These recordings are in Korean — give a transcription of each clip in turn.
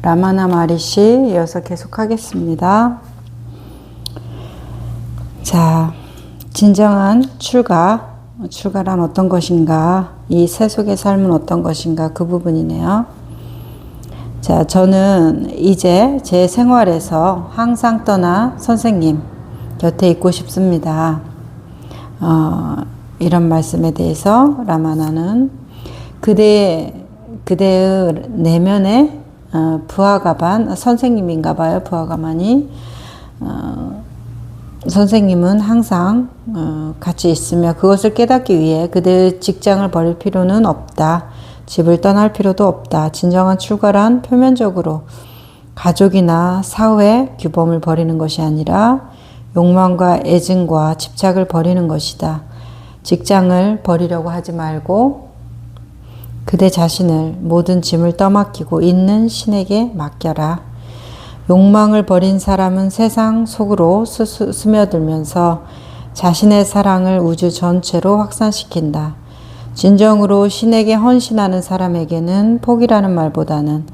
라마나 마리시 이어서 계속하겠습니다. 자, 진정한 출가란 어떤 것인가, 이 세속의 삶은 어떤 것인가, 그 부분이네요. 자, 저는 이제 제 생활에서 항상 떠나 선생님 곁에 있고 싶습니다. 이런 말씀에 대해서 라마나는 그대의 내면에 부하가반, 선생님인가 봐요. 부하가반이 선생님은 항상 같이 있으며 그것을 깨닫기 위해 그대의 직장을 버릴 필요는 없다. 집을 떠날 필요도 없다. 진정한 출가란 표면적으로 가족이나 사회 규범을 버리는 것이 아니라 욕망과 애증과 집착을 버리는 것이다. 직장을 버리려고 하지 말고 그대 자신을 모든 짐을 떠맡기고 있는 신에게 맡겨라. 욕망을 버린 사람은 세상 속으로 스며들면서 자신의 사랑을 우주 전체로 확산시킨다. 진정으로 신에게 헌신하는 사람에게는 포기라는 말보다는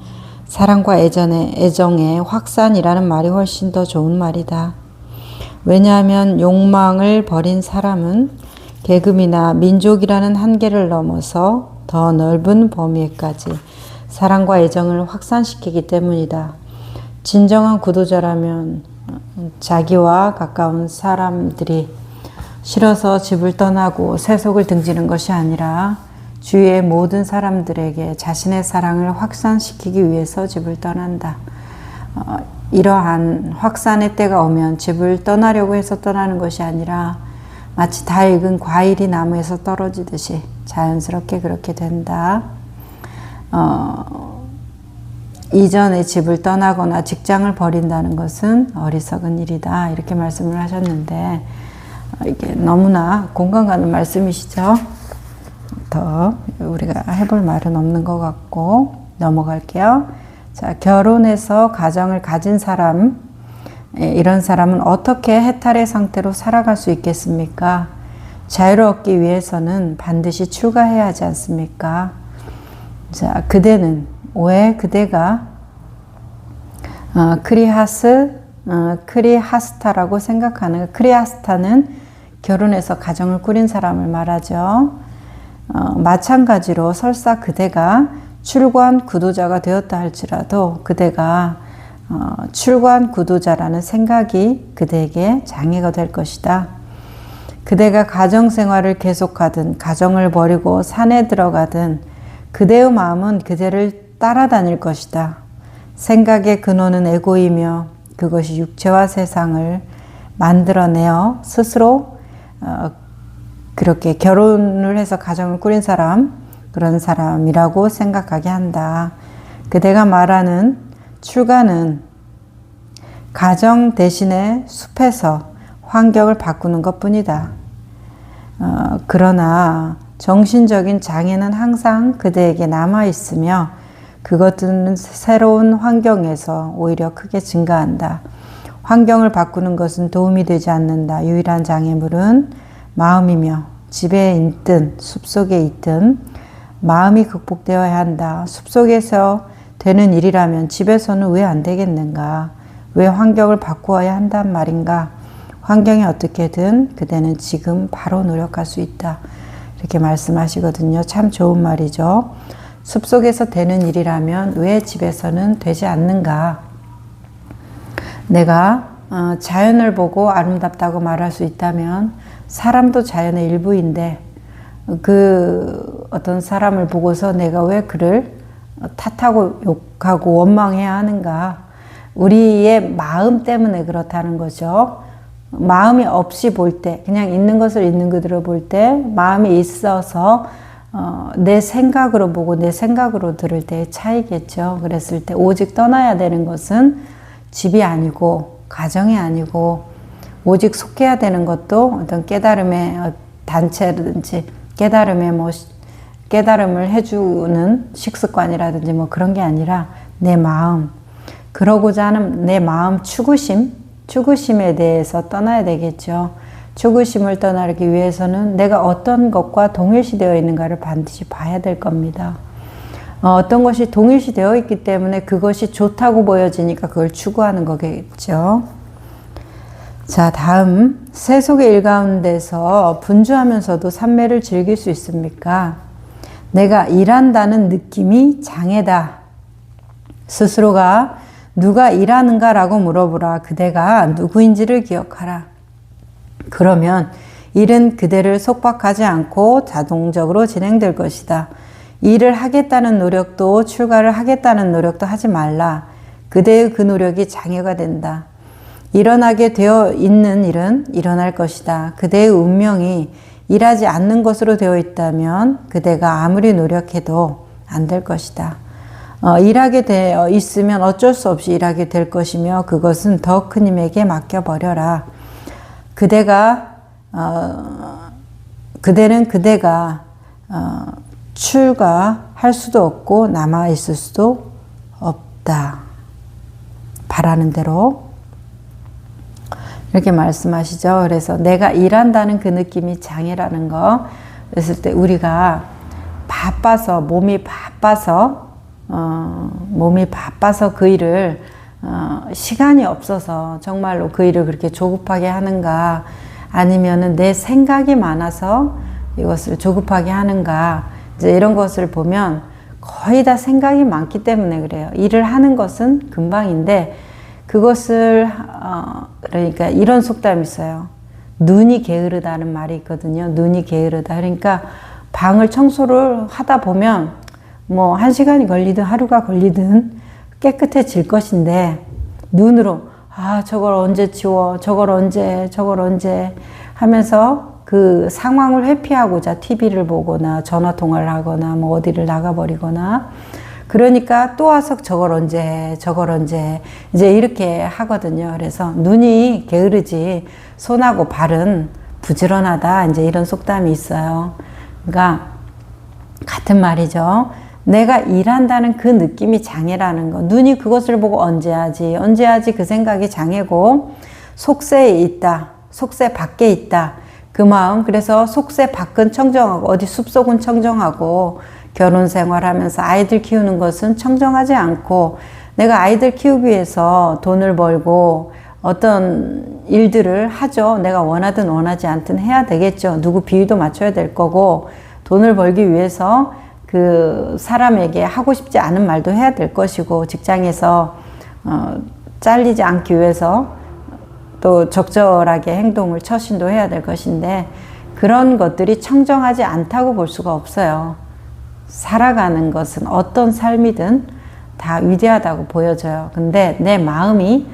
사랑과 애정의 확산이라는 말이 훨씬 더 좋은 말이다. 왜냐하면 욕망을 버린 사람은 계급이나 민족이라는 한계를 넘어서 더 넓은 범위에까지 사랑과 애정을 확산시키기 때문이다. 진정한 구도자라면 자기와 가까운 사람들이 싫어서 집을 떠나고 세속을 등지는 것이 아니라 주위의 모든 사람들에게 자신의 사랑을 확산시키기 위해서 집을 떠난다. 이러한 확산의 때가 오면 집을 떠나려고 해서 떠나는 것이 아니라 마치 다 익은 과일이 나무에서 떨어지듯이 자연스럽게 그렇게 된다. 이전에 집을 떠나거나 직장을 버린다는 것은 어리석은 일이다. 이렇게 말씀을 하셨는데 이게 너무나 공감 가는 말씀이시죠. 더 우리가 해볼 말은 없는 것 같고 넘어갈게요. 자, 결혼해서 가정을 가진 사람, 이런 사람은 어떻게 해탈의 상태로 살아갈 수 있겠습니까? 자유를 얻기 위해서는 반드시 출가해야 하지 않습니까? 자, 왜 그대가 크리하스타라고 생각하는, 크리하스타는 결혼해서 가정을 꾸린 사람을 말하죠. 마찬가지로 설사 그대가 출관 구도자가 되었다 할지라도 그대가 출관 구도자라는 생각이 그대에게 장애가 될 것이다. 그대가 가정생활을 계속하든 가정을 버리고 산에 들어가든 그대의 마음은 그대를 따라다닐 것이다. 생각의 근원은 에고이며 그것이 육체와 세상을 만들어내어 스스로 그렇게 결혼을 해서 가정을 꾸린 사람, 그런 사람이라고 생각하게 한다. 그대가 말하는 출가는 가정 대신에 숲에서 환경을 바꾸는 것뿐이다. 그러나 정신적인 장애는 항상 그대에게 남아있으며 그것들은 새로운 환경에서 오히려 크게 증가한다. 환경을 바꾸는 것은 도움이 되지 않는다. 유일한 장애물은 마음이며 집에 있든 숲속에 있든 마음이 극복되어야 한다. 숲속에서 되는 일이라면 집에서는 왜 안 되겠는가? 왜 환경을 바꾸어야 한단 말인가? 환경이 어떻게든 그대는 지금 바로 노력할 수 있다. 이렇게 말씀하시거든요. 참 좋은 말이죠. 숲속에서 되는 일이라면 왜 집에서는 되지 않는가? 내가 자연을 보고 아름답다고 말할 수 있다면 사람도 자연의 일부인데 그 어떤 사람을 보고서 내가 왜 그를 탓하고 욕하고 원망해야 하는가? 우리의 마음 때문에 그렇다는 거죠. 마음이 없이 볼 때, 그냥 있는 것을 있는 그대로 볼 때 마음이 있어서 내 생각으로 보고 내 생각으로 들을 때의 차이겠죠. 그랬을 때 오직 떠나야 되는 것은 집이 아니고 가정이 아니고 오직 속해야 되는 것도 어떤 깨달음의 단체든지 깨달음을 해주는 식습관이라든지 그런 게 아니라 내 마음, 그러고자 하는 내 마음 추구심에 대해서 떠나야 되겠죠. 추구심을 떠나기 위해서는 내가 어떤 것과 동일시되어 있는가를 반드시 봐야 될 겁니다. 어떤 것이 동일시 되어 있기 때문에 그것이 좋다고 보여지니까 그걸 추구하는 거겠죠. 자, 다음. 세속의 일 가운데서 분주하면서도 삼매를 즐길 수 있습니까? 내가 일한다는 느낌이 장애다. 스스로가 누가 일하는가 라고 물어보라. 그대가 누구인지를 기억하라. 그러면 일은 그대를 속박하지 않고 자동적으로 진행될 것이다. 일을 하겠다는 노력도 출가를 하겠다는 노력도 하지 말라. 그대의 그 노력이 장애가 된다. 일어나게 되어 있는 일은 일어날 것이다. 그대의 운명이 일하지 않는 것으로 되어 있다면 그대가 아무리 노력해도 안 될 것이다. 일하게 되어 있으면 어쩔 수 없이 일하게 될 것이며 그것은 더 큰 힘에게 맡겨버려라. 그대는 그대가 출가할 수도 없고 남아있을 수도 없다. 바라는 대로 이렇게 말씀하시죠. 그래서 내가 일한다는 그 느낌이 장애라는 거. 그랬을 때 우리가 바빠서 몸이 바빠서 그 일을 시간이 없어서 정말로 그 일을 그렇게 조급하게 하는가, 아니면은 내 생각이 많아서 이것을 조급하게 하는가, 이제 이런 것을 보면 거의 다 생각이 많기 때문에 그래요. 일을 하는 것은 금방인데 그것을 그러니까 이런 속담이 있어요. 눈이 게으르다는 말이 있거든요. 눈이 게으르다. 그러니까 방을 청소를 하다 보면 뭐 1시간이 걸리든 하루가 걸리든 깨끗해질 것인데 눈으로 저걸 언제 치워, 저걸 언제 하면서 그 상황을 회피하고자 TV를 보거나 전화 통화를 하거나 뭐 어디를 나가버리거나, 그러니까 또 와서 저걸 언제 해, 이제 이렇게 하거든요. 그래서 눈이 게으르지 손하고 발은 부지런하다, 이제 이런 속담이 있어요. 그러니까 같은 말이죠. 내가 일한다는 그 느낌이 장애라는 거. 눈이 그것을 보고 언제 하지 그 생각이 장애고, 속세에 있다, 속세 밖에 있다, 그 마음. 그래서 속세 밖은 청정하고 어디 숲속은 청정하고, 결혼 생활하면서 아이들 키우는 것은 청정하지 않고, 내가 아이들 키우기 위해서 돈을 벌고 어떤 일들을 하죠. 내가 원하든 원하지 않든 해야 되겠죠. 누구 비위도 맞춰야 될 거고, 돈을 벌기 위해서 그 사람에게 하고 싶지 않은 말도 해야 될 것이고, 직장에서 잘리지 않기 위해서 또 적절하게 행동을 처신도 해야 될 것인데, 그런 것들이 청정하지 않다고 볼 수가 없어요. 살아가는 것은 어떤 삶이든 다 위대하다고 보여져요. 근데 내 마음이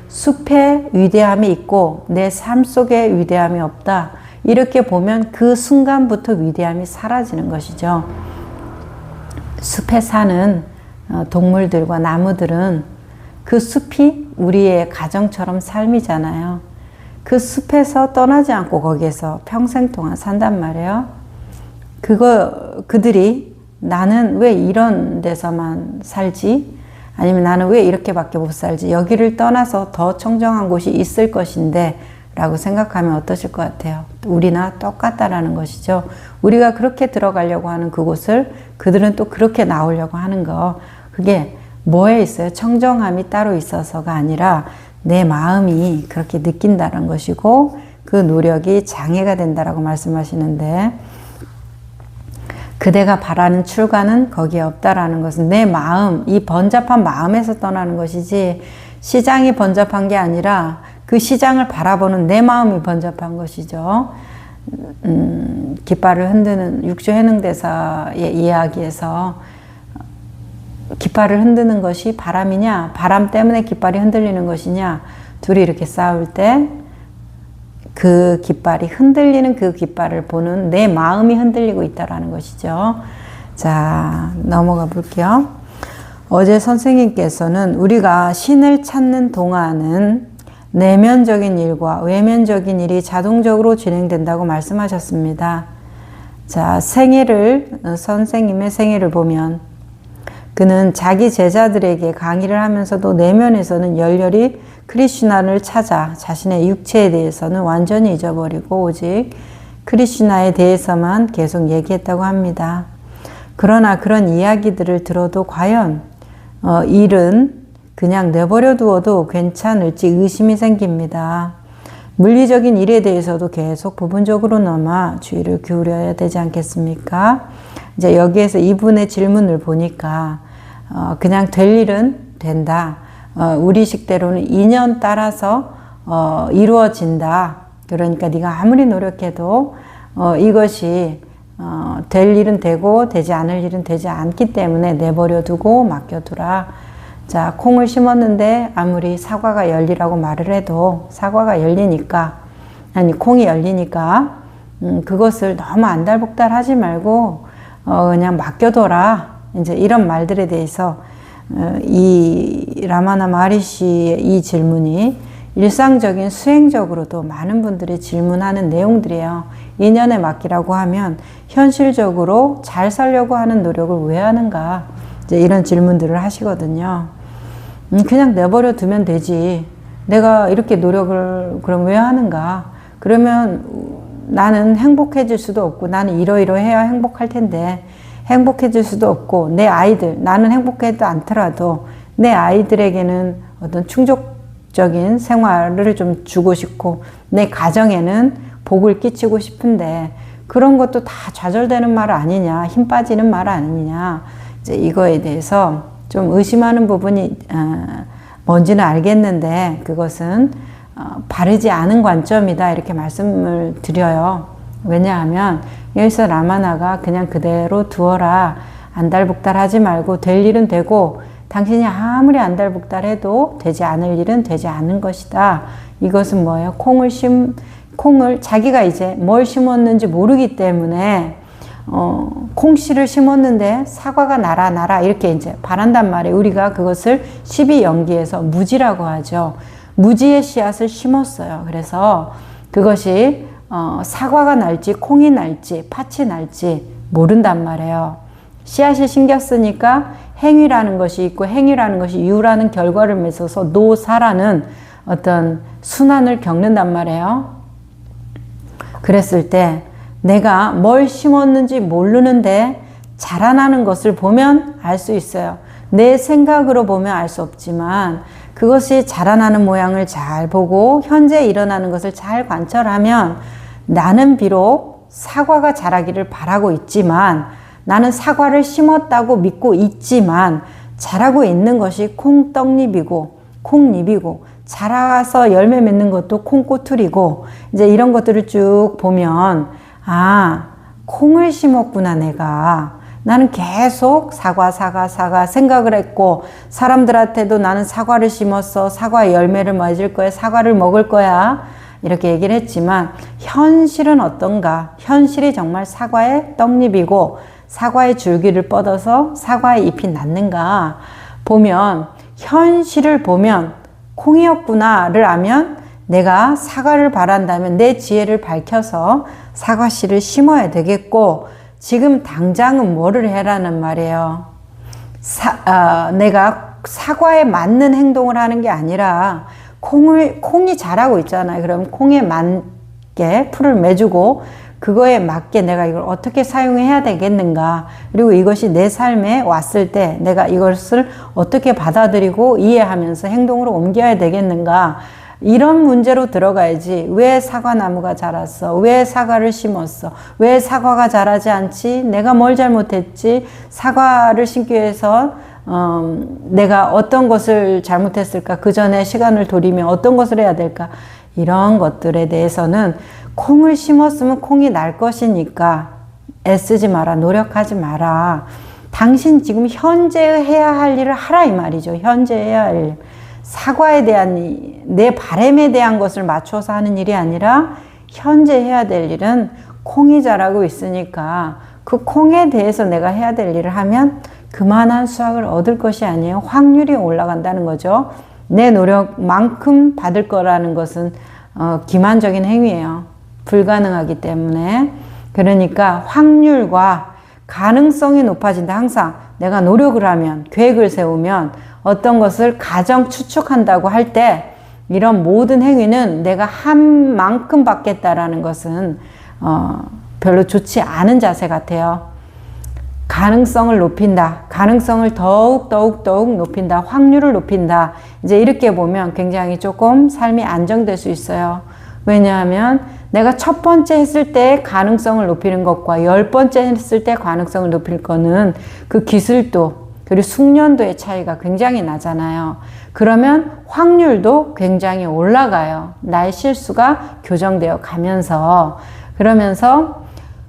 숲에 위대함이 있고 내 삶 속에 위대함이 없다, 이렇게 보면 그 순간부터 위대함이 사라지는 것이죠. 숲에 사는 동물들과 나무들은 그 숲이 우리의 가정처럼 삶이잖아요. 그 숲에서 떠나지 않고 거기에서 평생 동안 산단 말이에요. 그들이 나는 왜 이런 데서만 살지? 아니면 나는 왜 이렇게밖에 못 살지? 여기를 떠나서 더 청정한 곳이 있을 것인데 라고 생각하면 어떠실 것 같아요? 우리나 똑같다라는 것이죠. 우리가 그렇게 들어가려고 하는 그곳을 그들은 또 그렇게 나오려고 하는 거. 그게 뭐에 있어요? 청정함이 따로 있어서가 아니라 내 마음이 그렇게 느낀다는 것이고, 그 노력이 장애가 된다라고 말씀하시는데, 그대가 바라는 출가는 거기에 없다라는 것은 내 마음, 이 번잡한 마음에서 떠나는 것이지, 시장이 번잡한 게 아니라 그 시장을 바라보는 내 마음이 번잡한 것이죠. 깃발을 흔드는 육조해능대사의 이야기에서 깃발을 흔드는 것이 바람이냐, 바람 때문에 깃발이 흔들리는 것이냐, 둘이 이렇게 싸울 때 그 깃발이 흔들리는 그 깃발을 보는 내 마음이 흔들리고 있다라는 것이죠. 자, 넘어가 볼게요. 어제 선생님께서는 우리가 신을 찾는 동안은 내면적인 일과 외면적인 일이 자동적으로 진행된다고 말씀하셨습니다. 자, 선생님의 생애를 보면 그는 자기 제자들에게 강의를 하면서도 내면에서는 열렬히 크리슈나를 찾아 자신의 육체에 대해서는 완전히 잊어버리고 오직 크리슈나에 대해서만 계속 얘기했다고 합니다. 그러나 그런 이야기들을 들어도 과연 일은 그냥 내버려 두어도 괜찮을지 의심이 생깁니다. 물리적인 일에 대해서도 계속 부분적으로나마 주의를 기울여야 되지 않겠습니까? 이제 여기에서 이분의 질문을 보니까 그냥 될 일은 된다. 우리 식대로는 인연 따라서 이루어진다. 그러니까 네가 아무리 노력해도 이것이 될 일은 되고 되지 않을 일은 되지 않기 때문에 내버려 두고 맡겨두라. 자, 콩을 심었는데 아무리 사과가 열리라고 말을 해도 사과가 열리니까, 아니 콩이 열리니까 그것을 너무 안달복달 하지 말고 그냥 맡겨둬라. 이제 이런 말들에 대해서 이 라마나 마하리시의 이 질문이 일상적인 수행적으로도 많은 분들이 질문하는 내용들이에요. 인연에 맡기라고 하면 현실적으로 잘 살려고 하는 노력을 왜 하는가? 이제 이런 질문들을 하시거든요. 그냥 내버려 두면 되지. 내가 이렇게 노력을 그럼 왜 하는가? 그러면 나는 행복해질 수도 없고 나는 이러이러해야 행복할 텐데 행복해질 수도 없고 내 아이들, 나는 행복해도 않더라도 내 아이들에게는 어떤 충족적인 생활을 좀 주고 싶고 내 가정에는 복을 끼치고 싶은데 그런 것도 다 좌절되는 말 아니냐, 힘 빠지는 말 아니냐. 이제 이거에 대해서 좀 의심하는 부분이 뭔지는 알겠는데 그것은 바르지 않은 관점이다 이렇게 말씀을 드려요. 왜냐하면 여기서 라마나가 그냥 그대로 두어라. 안달복달하지 말고 될 일은 되고 당신이 아무리 안달복달해도 되지 않을 일은 되지 않은 것이다. 이것은 뭐예요? 콩을 자기가 이제 뭘 심었는지 모르기 때문에 콩씨를 심었는데 사과가 나라 이렇게 이제 바란단 말이에요. 우리가 그것을 12연기에서 무지라고 하죠. 무지의 씨앗을 심었어요. 그래서 그것이 사과가 날지 콩이 날지 팥이 날지 모른단 말이에요. 씨앗이 심겼으니까 행위라는 것이 있고 행위라는 것이 유라는 결과를 맺어서 노사라는 어떤 순환을 겪는단 말이에요. 그랬을 때 내가 뭘 심었는지 모르는데 자라나는 것을 보면 알 수 있어요. 내 생각으로 보면 알 수 없지만 그것이 자라나는 모양을 잘 보고 현재 일어나는 것을 잘 관찰하면 나는 비록 사과가 자라기를 바라고 있지만 나는 사과를 심었다고 믿고 있지만 자라고 있는 것이 콩떡잎이고 콩잎이고 자라서 열매 맺는 것도 콩꼬투리고 이제 이런 것들을 쭉 보면 콩을 심었구나 내가. 나는 계속 사과 생각을 했고 사람들한테도 나는 사과를 심었어. 사과의 열매를 맺을 거야. 사과를 먹을 거야. 이렇게 얘기를 했지만 현실은 어떤가? 현실이 정말 사과의 떡잎이고 사과의 줄기를 뻗어서 사과의 잎이 났는가? 보면 현실을 보면 콩이었구나를 알면 내가 사과를 바란다면 내 지혜를 밝혀서 사과씨를 심어야 되겠고 지금 당장은 뭐를 해라는 말이에요. 내가 사과에 맞는 행동을 하는 게 아니라 콩이 자라고 있잖아요. 그럼 콩에 맞게 풀을 매주고 그거에 맞게 내가 이걸 어떻게 사용해야 되겠는가. 그리고 이것이 내 삶에 왔을 때 내가 이것을 어떻게 받아들이고 이해하면서 행동으로 옮겨야 되겠는가. 이런 문제로 들어가야지. 왜 사과나무가 자랐어? 왜 사과를 심었어? 왜 사과가 자라지 않지? 내가 뭘 잘못했지? 사과를 심기 위해서 내가 어떤 것을 잘못했을까? 그 전에 시간을 돌리면 어떤 것을 해야 될까? 이런 것들에 대해서는 콩을 심었으면 콩이 날 것이니까 애쓰지 마라. 노력하지 마라. 당신 지금 현재 해야 할 일을 하라 이 말이죠. 현재 해야 할 일. 사과에 대한 내 바람에 대한 것을 맞춰서 하는 일이 아니라 현재 해야 될 일은 콩이 자라고 있으니까 그 콩에 대해서 내가 해야 될 일을 하면 그만한 수확을 얻을 것이 아니에요. 확률이 올라간다는 거죠. 내 노력만큼 받을 거라는 것은 기만적인 행위예요. 불가능하기 때문에. 그러니까 확률과 가능성이 높아진다. 항상 내가 노력을 하면 계획을 세우면 어떤 것을 가정 추측한다고 할 때 이런 모든 행위는 내가 한 만큼 받겠다라는 것은 별로 좋지 않은 자세 같아요. 가능성을 높인다. 가능성을 더욱 높인다. 확률을 높인다. 이제 이렇게 보면 굉장히 조금 삶이 안정될 수 있어요. 왜냐하면 내가 첫 번째 했을 때 가능성을 높이는 것과 10번째 했을 때 가능성을 높일 거는 그 기술도 그리고 숙련도의 차이가 굉장히 나잖아요. 그러면 확률도 굉장히 올라가요. 나의 실수가 교정되어 가면서. 그러면서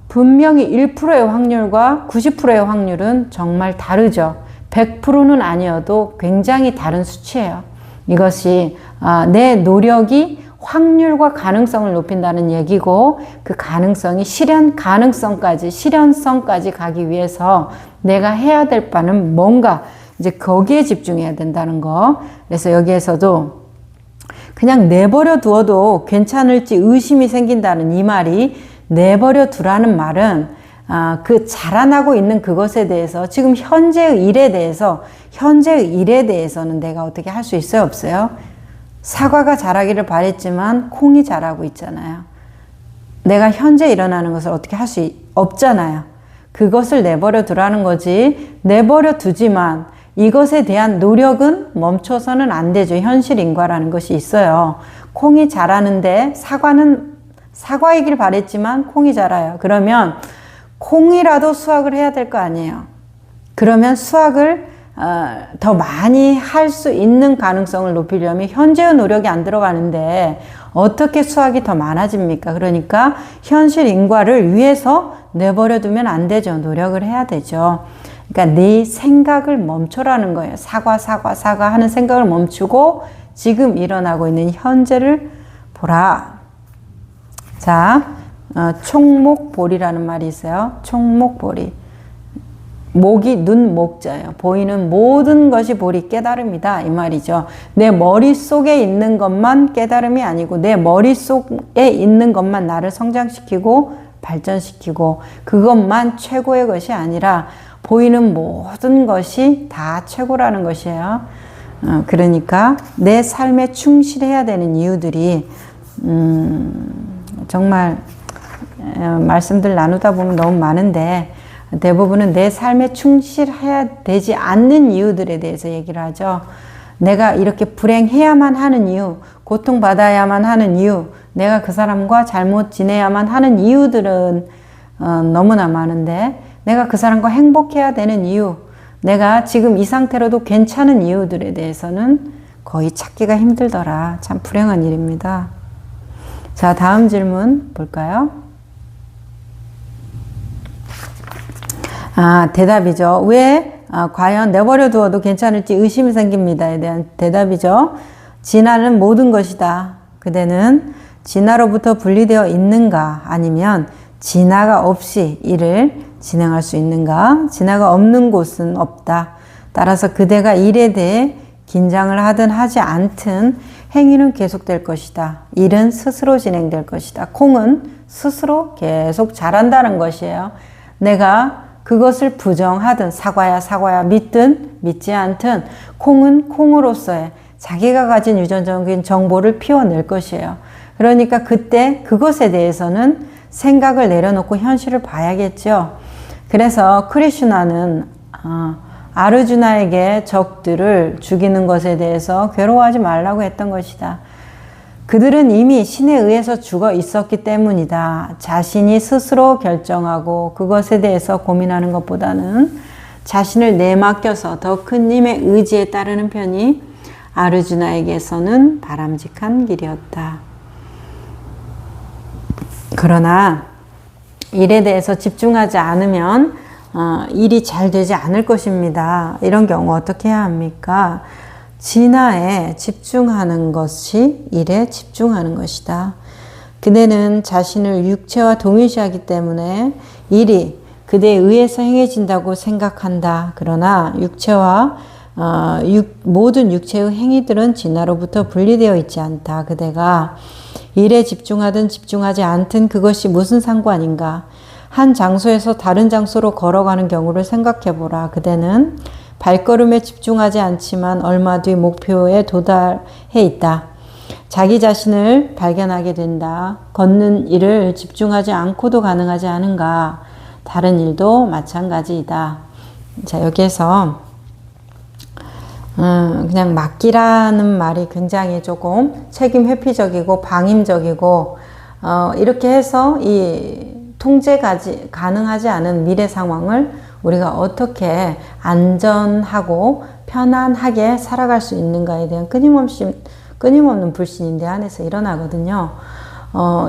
분명히 1%의 확률과 90%의 확률은 정말 다르죠. 100%는 아니어도 굉장히 다른 수치예요. 이것이 내 노력이 확률과 가능성을 높인다는 얘기고, 그 가능성이 실현성까지 가기 위해서 내가 해야 될 바는 뭔가, 이제 거기에 집중해야 된다는 거. 그래서 여기에서도 그냥 내버려 두어도 괜찮을지 의심이 생긴다는 이 말이, 내버려 두라는 말은 그 자라나고 있는 그것에 대해서, 지금 현재의 일에 대해서는 내가 어떻게 할 수 있어요, 없어요? 사과가 자라기를 바랬지만 콩이 자라고 있잖아요. 내가 현재 일어나는 것을 어떻게 할 수 없잖아요. 그것을 내버려 두라는 거지. 내버려 두지만 이것에 대한 노력은 멈춰서는 안 되죠. 현실 인과라는 것이 있어요. 콩이 자라는데 사과이길 바랬지만 콩이 자라요. 그러면 콩이라도 수확을 해야 될 거 아니에요. 그러면 수확을 더 많이 할 수 있는 가능성을 높이려면 현재의 노력이 안 들어가는데 어떻게 수확이 더 많아집니까? 그러니까 현실 인과를 위해서 내버려 두면 안 되죠. 노력을 해야 되죠. 그러니까 네 생각을 멈춰라는 거예요. 사과 하는 생각을 멈추고 지금 일어나고 있는 현재를 보라. 자, 총목보리라는 말이 있어요. 총목보리. 목이 눈 목자예요. 보이는 모든 것이 보리, 깨달음이다 이 말이죠. 내 머릿속에 있는 것만 깨달음이 아니고, 내 머릿속에 있는 것만 나를 성장시키고 발전시키고, 그것만 최고의 것이 아니라 보이는 모든 것이 다 최고라는 것이에요. 그러니까 내 삶에 충실해야 되는 이유들이 정말 말씀들 나누다 보면 너무 많은데, 대부분은 내 삶에 충실해야 되지 않는 이유들에 대해서 얘기를 하죠. 내가 이렇게 불행해야만 하는 이유, 고통받아야만 하는 이유, 내가 그 사람과 잘못 지내야만 하는 이유들은 너무나 많은데, 내가 그 사람과 행복해야 되는 이유, 내가 지금 이 상태로도 괜찮은 이유들에 대해서는 거의 찾기가 힘들더라. 참 불행한 일입니다. 자, 다음 질문 볼까요? 대답이죠. 왜 과연 내버려 두어도 괜찮을지 의심이 생깁니다에 대한 대답이죠. 진화는 모든 것이다. 그대는 진화로부터 분리되어 있는가, 아니면 진화가 없이 일을 진행할 수 있는가? 진화가 없는 곳은 없다. 따라서 그대가 일에 대해 긴장을 하든 하지 않든 행위는 계속될 것이다. 일은 스스로 진행될 것이다. 콩은 스스로 계속 자란다는 것이에요. 내가 그것을 부정하든 사과야 믿든 믿지 않든 콩은 콩으로서의 자기가 가진 유전적인 정보를 피워낼 것이에요. 그러니까 그때 그것에 대해서는 생각을 내려놓고 현실을 봐야겠죠. 그래서 크리슈나는 아르주나에게 적들을 죽이는 것에 대해서 괴로워하지 말라고 했던 것이다. 그들은 이미 신에 의해서 죽어 있었기 때문이다. 자신이 스스로 결정하고 그것에 대해서 고민하는 것보다는 자신을 내맡겨서 더 큰 힘의 의지에 따르는 편이 아르주나에게서는 바람직한 길이었다. 그러나 일에 대해서 집중하지 않으면 일이 잘 되지 않을 것입니다. 이런 경우 어떻게 해야 합니까? 진화에 집중하는 것이 일에 집중하는 것이다. 그대는 자신을 육체와 동일시하기 때문에 일이 그대에 의해서 행해진다고 생각한다. 그러나 육체와 모든 육체의 행위들은 진화로부터 분리되어 있지 않다. 그대가 일에 집중하든 집중하지 않든 그것이 무슨 상관인가? 한 장소에서 다른 장소로 걸어가는 경우를 생각해보라. 그대는 발걸음에 집중하지 않지만 얼마 뒤 목표에 도달해 있다. 자기 자신을 발견하게 된다. 걷는 일을 집중하지 않고도 가능하지 않은가? 다른 일도 마찬가지이다. 자, 여기에서 그냥 맡기라는 말이 굉장히 조금 책임 회피적이고 방임적이고 이렇게 해서 이 통제가 가능하지 않은 미래 상황을 우리가 어떻게 안전하고 편안하게 살아갈 수 있는가에 대한 끊임없는 불신이 내 안에서 일어나거든요.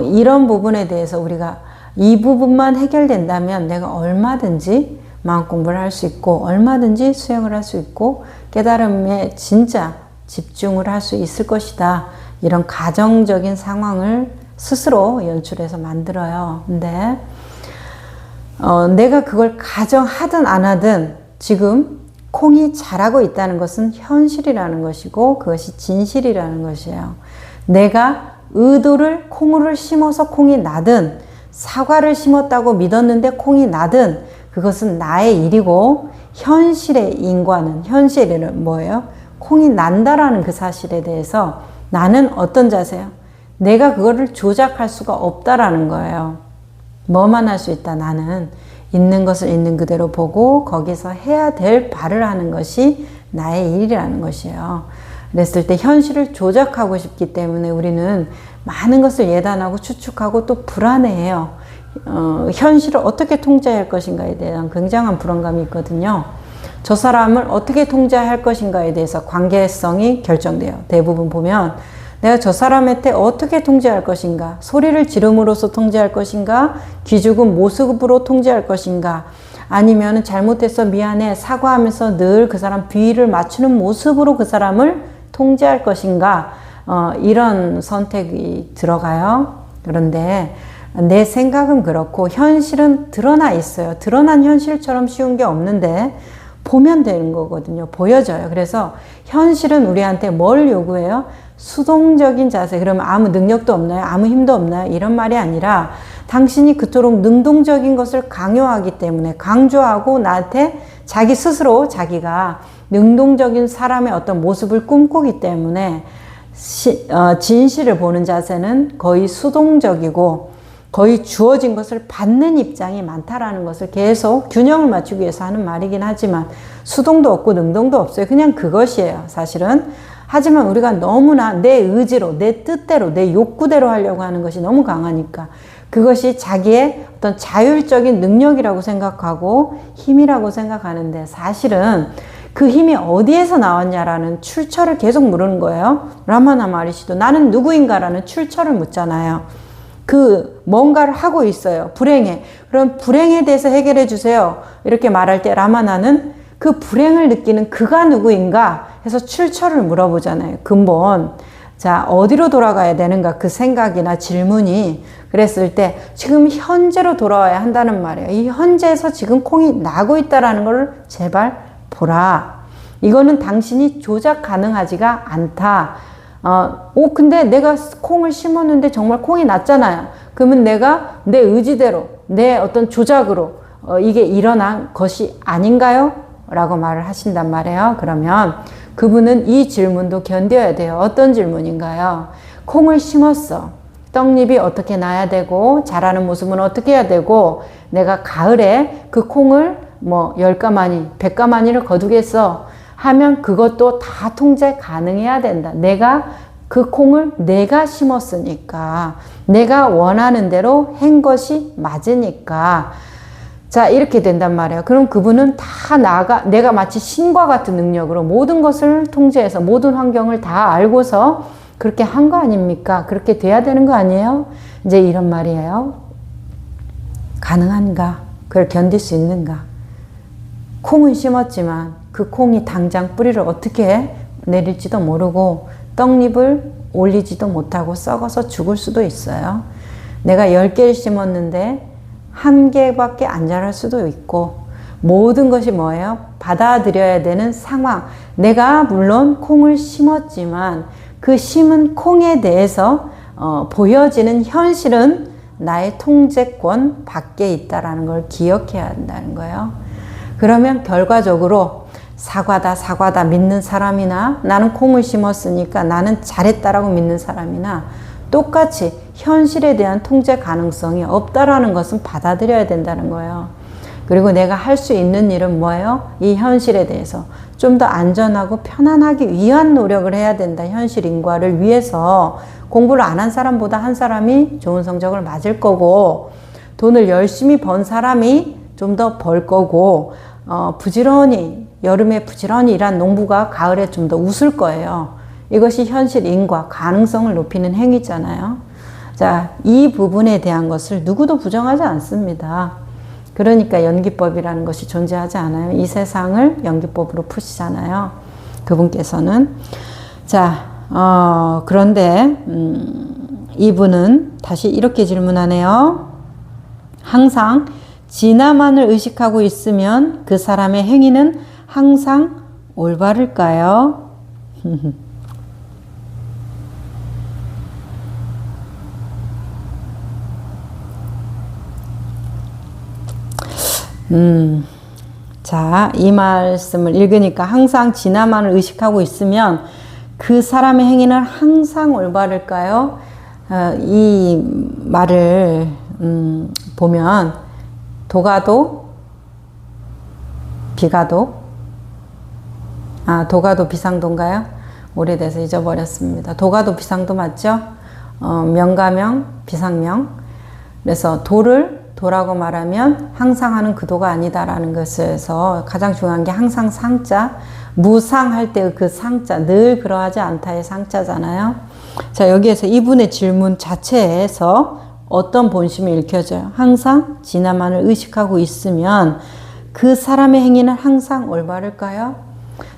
이런 부분에 대해서 우리가 이 부분만 해결된다면 내가 얼마든지 마음 공부를 할 수 있고 얼마든지 수행을 할 수 있고 깨달음에 진짜 집중을 할 수 있을 것이다. 이런 가정적인 상황을 스스로 연출해서 만들어요. 근데 내가 그걸 가정하든 안 하든 지금 콩이 자라고 있다는 것은 현실이라는 것이고 그것이 진실이라는 것이에요. 내가 의도를 콩을 심어서 콩이 나든 사과를 심었다고 믿었는데 콩이 나든 그것은 나의 일이고 현실의 인과는 현실은 뭐예요? 콩이 난다라는 그 사실에 대해서 나는 어떤 자세요? 내가 그거를 조작할 수가 없다라는 거예요. 뭐만 할 수 있다. 나는 있는 것을 있는 그대로 보고 거기서 해야 될 바를 하는 것이 나의 일이라는 것이에요. 그랬을 때 현실을 조작하고 싶기 때문에 우리는 많은 것을 예단하고 추측하고 또 불안해해요. 현실을 어떻게 통제할 것인가에 대한 굉장한 불안감이 있거든요. 저 사람을 어떻게 통제할 것인가에 대해서 관계성이 결정돼요. 대부분 보면 내가 저 사람한테 어떻게 통제할 것인가, 소리를 지름으로써 통제할 것인가, 기죽은 모습으로 통제할 것인가, 아니면 잘못해서 미안해 사과하면서 늘 그 사람 비위를 맞추는 모습으로 그 사람을 통제할 것인가, 이런 선택이 들어가요. 그런데 내 생각은 그렇고 현실은 드러나 있어요. 드러난 현실처럼 쉬운 게 없는데 보면 되는 거거든요. 보여져요. 그래서 현실은 우리한테 뭘 요구해요? 수동적인 자세. 그러면 아무 능력도 없나요? 아무 힘도 없나요? 이런 말이 아니라 당신이 그토록 능동적인 것을 강요하기 때문에 강조하고 나한테 자기 스스로 자기가 능동적인 사람의 어떤 모습을 꿈꾸기 때문에 진실을 보는 자세는 거의 수동적이고 거의 주어진 것을 받는 입장이 많다라는 것을 계속 균형을 맞추기 위해서 하는 말이긴 하지만 수동도 없고 능동도 없어요. 그냥 그것이에요. 사실은. 하지만 우리가 너무나 내 의지로, 내 뜻대로, 내 욕구대로 하려고 하는 것이 너무 강하니까 그것이 자기의 어떤 자율적인 능력이라고 생각하고 힘이라고 생각하는데 사실은 그 힘이 어디에서 나왔냐라는 출처를 계속 물은 거예요. 라마나 마하리시도 나는 누구인가라는 출처를 묻잖아요. 그 뭔가를 하고 있어요. 불행해. 그럼 불행에 대해서 해결해 주세요. 이렇게 말할 때 라마나는 그 불행을 느끼는 그가 누구인가 해서 출처를 물어보잖아요. 근본. 자, 어디로 돌아가야 되는가 그 생각이나 질문이 그랬을 때 지금 현재로 돌아와야 한다는 말이에요. 이 현재에서 지금 콩이 나고 있다는 걸 제발 보라. 이거는 당신이 조작 가능하지가 않다. 근데 내가 콩을 심었는데 정말 콩이 났잖아요. 그러면 내가 내 의지대로, 내 어떤 조작으로 이게 일어난 것이 아닌가요? 라고 말을 하신단 말이에요. 그러면 그분은 이 질문도 견뎌야 돼요. 어떤 질문인가요? 콩을 심었어. 떡잎이 어떻게 나야 되고 자라는 모습은 어떻게 해야 되고 내가 가을에 그 콩을 뭐 10가마니, 100가마니를 거두겠어 하면 그것도 다 통제 가능해야 된다. 내가 그 콩을 내가 심었으니까 내가 원하는 대로 한 것이 맞으니까 자 이렇게 된단 말이에요. 그럼 그분은 다 내가 마치 신과 같은 능력으로 모든 것을 통제해서 모든 환경을 다 알고서 그렇게 한 거 아닙니까? 그렇게 돼야 되는 거 아니에요? 이제 이런 말이에요. 가능한가? 그걸 견딜 수 있는가? 콩은 심었지만 그 콩이 당장 뿌리를 어떻게 내릴지도 모르고 떡잎을 올리지도 못하고 썩어서 죽을 수도 있어요. 내가 10개를 심었는데 1개밖에 안 자랄 수도 있고 모든 것이 뭐예요? 받아들여야 되는 상황. 내가 물론 콩을 심었지만 그 심은 콩에 대해서 보여지는 현실은 나의 통제권 밖에 있다는 걸 기억해야 한다는 거예요. 그러면 결과적으로 사과다 믿는 사람이나 나는 콩을 심었으니까 나는 잘했다라고 믿는 사람이나 똑같이 현실에 대한 통제 가능성이 없다라는 것은 받아들여야 된다는 거예요. 그리고 내가 할 수 있는 일은 뭐예요? 이 현실에 대해서 좀 더 안전하고 편안하기 위한 노력을 해야 된다. 현실 인과를 위해서. 공부를 안 한 사람보다 한 사람이 좋은 성적을 맞을 거고, 돈을 열심히 번 사람이 좀 더 벌 거고, 부지런히 여름에 부지런히 일한 농부가 가을에 좀 더 웃을 거예요. 이것이 현실 인과, 가능성을 높이는 행위잖아요. 자, 이 부분에 대한 것을 누구도 부정하지 않습니다. 그러니까 연기법이라는 것이 존재하지 않아요. 이 세상을 연기법으로 푸시잖아요. 그분께서는. 자, 그런데 이분은 다시 이렇게 질문하네요. 항상 진화만을 의식하고 있으면 그 사람의 행위는 항상 올바를까요? 자, 이 말씀을 읽으니까 항상 진화만을 의식하고 있으면 그 사람의 행위는 항상 올바를까요? 이 말을 보면 도가도, 비가도, 도가도 비상도인가요? 오래돼서 잊어버렸습니다. 도가도 비상도 맞죠? 명가명, 비상명. 그래서 도라고 말하면 항상 하는 그 도가 아니다라는 것에서 가장 중요한 게 항상 상자, 무상할 때 그 상자, 늘 그러하지 않다의 상자잖아요. 자, 여기에서 이분의 질문 자체에서 어떤 본심이 읽혀져요? 항상 진화만을 의식하고 있으면 그 사람의 행위는 항상 올바를까요?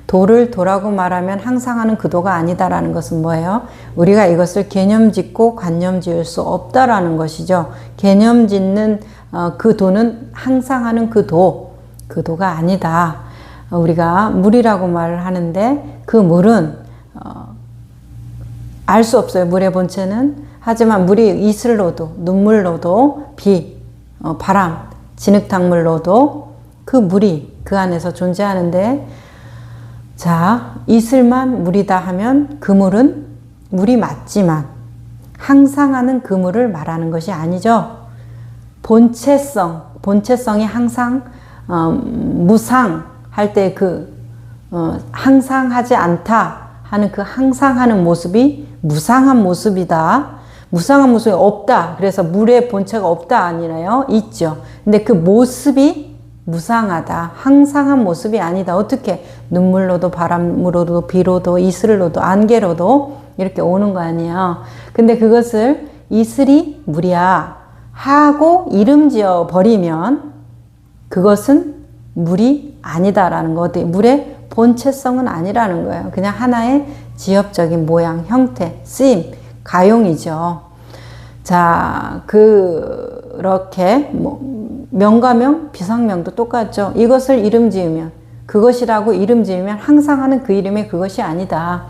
도라고 말하면 항상 하는 그 도가 아니다라는 것은 뭐예요? 우리가 이것을 개념 짓고 관념 지을 수 없다라는 것이죠. 개념 짓는 그 도는 항상 하는 그 도가 아니다. 우리가 물이라고 말을 하는데 그 물은 알 수 없어요. 물의 본체는. 하지만 물이 이슬로도, 눈물로도, 비, 바람, 진흙탕물로도 그 물이 그 안에서 존재하는데, 자, 이슬만 물이다 하면 그 물은 물이 맞지만 항상 하는 그 물을 말하는 것이 아니죠. 본체성이 항상 무상할 때 항상 하지 않다 하는 그 항상 하는 모습이 무상한 모습이다. 무상한 모습이 없다. 그래서 물의 본체가 없다 아니라요. 있죠. 근데 그 모습이 무상하다. 항상한 모습이 아니다. 어떻게? 눈물로도 바람으로도 비로도 이슬로도 안개로도 이렇게 오는 거 아니에요. 근데 그것을 이슬이 물이야 하고 이름 지어 버리면 그것은 물이 아니다라는 거. 물의 본체성은 아니라는 거예요. 그냥 하나의 지엽적인 모양, 형태, 쓰임, 가용이죠. 자, 그렇게 명가명, 비상명도 똑같죠. 이것을 이름 지으면, 그것이라고 이름 지으면 항상 하는 그 이름이 그것이 아니다.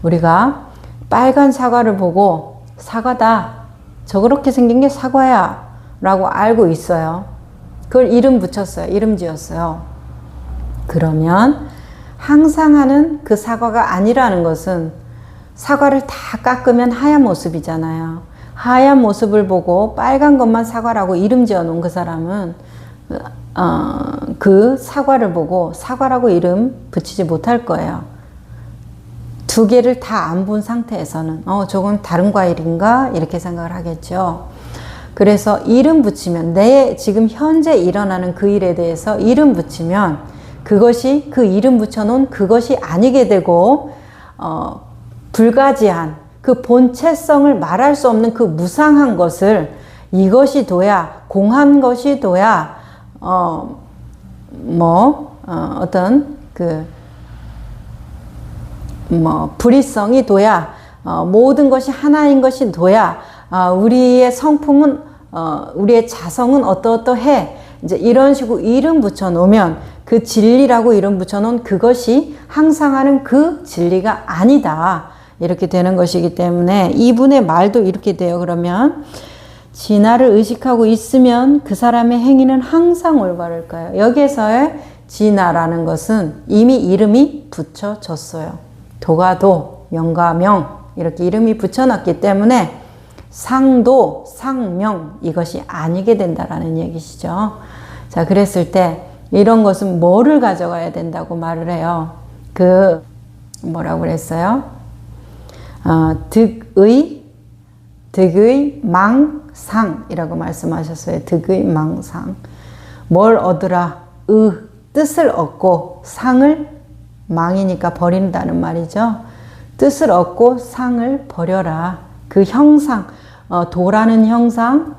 우리가 빨간 사과를 보고 사과다, 저렇게 생긴 게 사과야 라고 알고 있어요. 그걸 이름 붙였어요. 이름 지었어요. 그러면 항상 하는 그 사과가 아니라는 것은 사과를 다 깎으면 하얀 모습이잖아요. 하얀 모습을 보고 빨간 것만 사과라고 이름 지어 놓은 그 사람은 그 사과를 보고 사과라고 이름 붙이지 못할 거예요. 두 개를 다 안 본 상태에서는 저건 다른 과일인가 이렇게 생각을 하겠죠. 그래서 이름 붙이면 내 지금 현재 일어나는 그 일에 대해서 이름 붙이면 그것이 그 이름 붙여놓은 그것이 아니게 되고 불가지한 그 본체성을 말할 수 없는 그 무상한 것을 이것이 도야, 공한 것이 도야, 어떤 불의성이 도야, 모든 것이 하나인 것이 도야, 우리의 성품은, 우리의 자성은 어떠어떠해. 이제 이런 식으로 이름 붙여 놓으면 그 진리라고 이름 붙여 놓은 그것이 항상 하는 그 진리가 아니다. 이렇게 되는 것이기 때문에 이분의 말도 이렇게 돼요. 그러면 진화를 의식하고 있으면 그 사람의 행위는 항상 올바를까요? 여기에서의 진화라는 것은 이미 이름이 붙여졌어요. 도가도, 명가명 이렇게 이름이 붙여놨기 때문에 상도, 상명 이것이 아니게 된다라는 얘기시죠. 자, 그랬을 때 이런 것은 뭐를 가져가야 된다고 말을 해요? 뭐라고 그랬어요? 득의 망상이라고 말씀하셨어요. 득의 망상. 뭘 얻으라? 뜻을 얻고 상을, 망이니까 버린다는 말이죠. 뜻을 얻고 상을 버려라. 그 형상, 도라는 형상,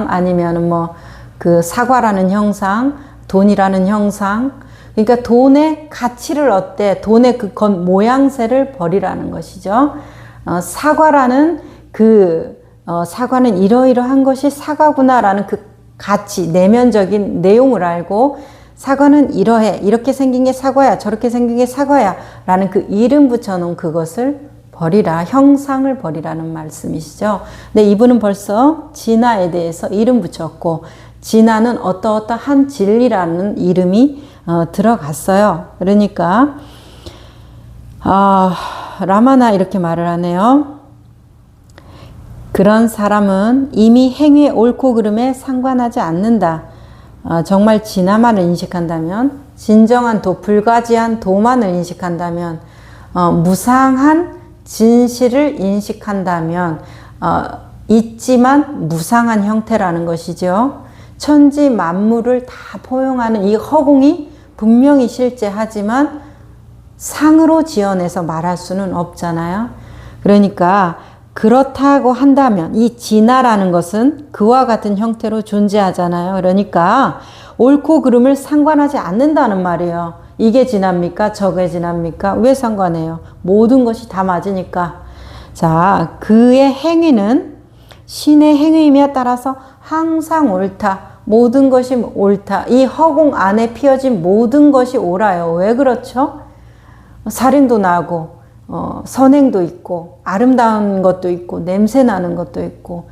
아니면 그 사과라는 형상, 돈이라는 형상. 그러니까 돈의 가치를 얻되 돈의 그 모양새를 버리라는 것이죠. 사과라는 사과는 이러이러한 것이 사과구나라는 그 가치, 내면적인 내용을 알고 사과는 이러해, 이렇게 생긴 게 사과야, 저렇게 생긴 게 사과야 라는 그 이름 붙여놓은 그것을 버리라, 형상을 버리라는 말씀이시죠. 근데 이분은 벌써 진화에 대해서 이름 붙였고, 진화는 어떠한 진리라는 이름이 들어갔어요. 그러니까 라마나 이렇게 말을 하네요. 그런 사람은 이미 행위의 옳고 그름에 상관하지 않는다. 정말 진화만을 인식한다면, 진정한 불가지한 도만을 인식한다면, 무상한 진실을 인식한다면, 있지만 무상한 형태라는 것이죠. 천지 만물을 다 포용하는 이 허공이 분명히 실제하지만 상으로 지어내서 말할 수는 없잖아요. 그러니까 그렇다고 한다면 이 진화라는 것은 그와 같은 형태로 존재하잖아요. 그러니까 옳고 그름을 상관하지 않는다는 말이에요. 이게 진화입니까? 저게 진화입니까? 왜 상관해요? 모든 것이 다 맞으니까. 자, 그의 행위는 신의 행위임에 따라서 항상 옳다. 모든 것이 옳다. 이 허공 안에 피어진 모든 것이 옳아요. 왜 그렇죠? 살인도 나고 선행도 있고 아름다운 것도 있고 냄새 나는 것도 있고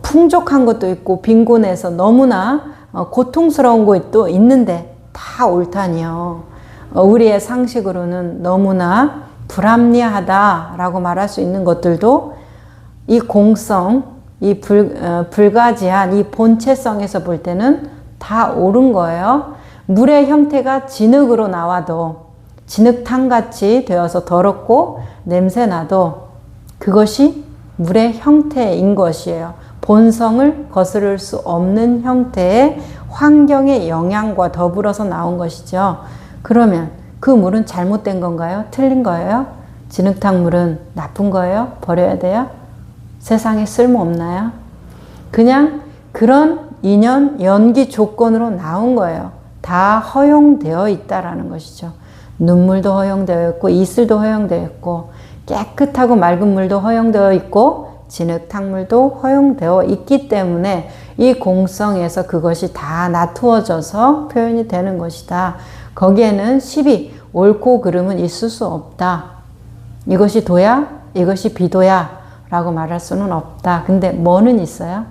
풍족한 것도 있고 빈곤해서 너무나 고통스러운 것도 있는데 다 옳다니요. 우리의 상식으로는 너무나 불합리하다라고 말할 수 있는 것들도 이 공성, 이 불가지한 이 본체성에서 볼 때는 다 옳은 거예요. 물의 형태가 진흙으로 나와도 진흙탕같이 되어서 더럽고 냄새나도 그것이 물의 형태인 것이에요. 본성을 거스를 수 없는 형태의 환경의 영향과 더불어서 나온 것이죠. 그러면 그 물은 잘못된 건가요? 틀린 거예요? 진흙탕 물은 나쁜 거예요? 버려야 돼요? 세상에 쓸모없나요? 그냥 그런 인연, 연기 조건으로 나온 거예요. 다 허용되어 있다라는 것이죠. 눈물도 허용되어 있고 이슬도 허용되어 있고 깨끗하고 맑은 물도 허용되어 있고 진흙탕물도 허용되어 있기 때문에 이 공성에서 그것이 다 나투어져서 표현이 되는 것이다. 거기에는 시비, 옳고 그름은 있을 수 없다. 이것이 도야, 이것이 비도야 라고 말할 수는 없다. 근데 뭐는 있어요?